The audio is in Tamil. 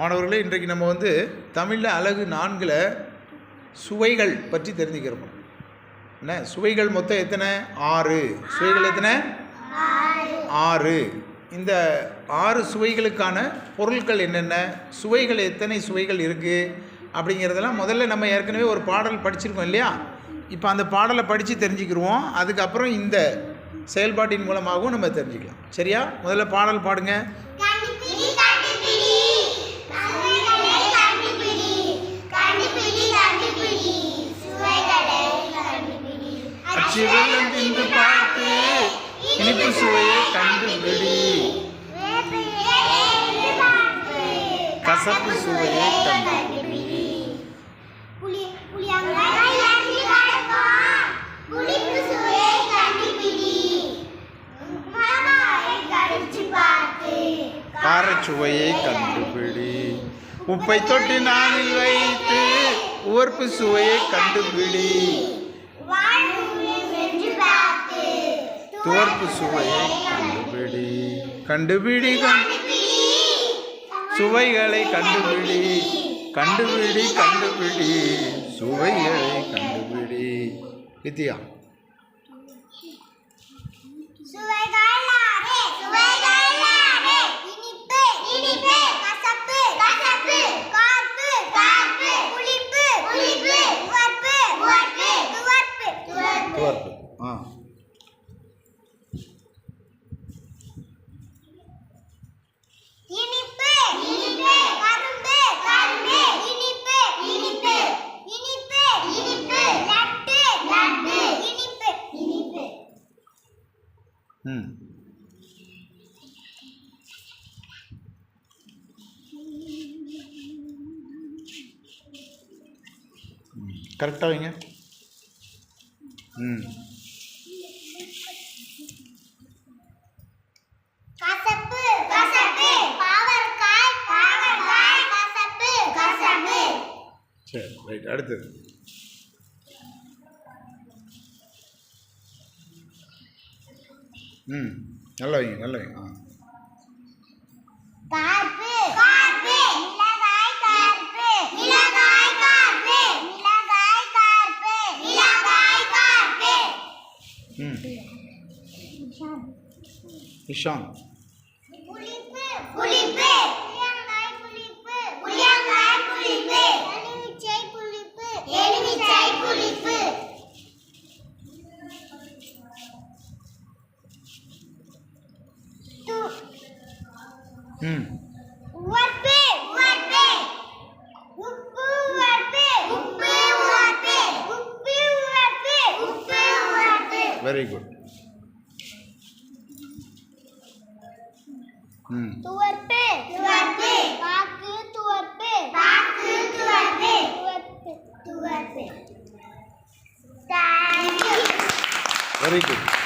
மாணவர்களே, இன்றைக்கு நம்ம தமிழில் அலகு 4ல் சுவைகள் பற்றி தெரிஞ்சுக்கிறோம். என்ன சுவைகள் மொத்தம் எத்தனை? 6. சுவைகள் எத்தனை? 6. இந்த 6 சுவைகளுக்கான பொருட்கள் என்னென்ன, சுவைகள் எத்தனை சுவைகள் இருக்குது அப்படிங்கிறதெல்லாம் முதல்ல நம்ம ஏற்கனவே ஒரு பாடல் படிச்சிருக்கோம் இல்லையா? இப்போ அந்த பாடலை படித்து தெரிஞ்சுக்கிடுவோம். அதுக்கப்புறம் இந்த செயல்பாட்டின் மூலமாகவும் நம்ம தெரிஞ்சுக்கலாம். சரியா? முதல்ல பாடல் பாடுங்க. வெள்ளம் தின்று பார்த்து இனிப்பு சுவையை கண்டுபிடி, கசப்பு சுவையை கண்டுபிடி. காரச்சுவையை கண்டுபிடி. உப்பை தொட்டு நாளில் வைத்து உவர்ப்பு சுவையை கண்டுபிடி. துவர்ப்பு சுவையை கண்டுபிடி. கண்டுபிடி சுவைகளை கண்டுபிடி. கண்டுபிடி கண்டுபிடி சுவைகளை கண்டுபிடி. வித்யா, துவர்ப்பு. கரெக்டாக வைங்க. சரி, ரைட். அடுத்தது நல்லா வைங்க, நல்லா வைங்க. Ishan, very good. துவர்ப்பு துவர்ப்பு பாக்கு துவர்ப்பு பாக்கு துவர்ப்பு துவர்ப்பு துவர்ப்பு. Very good.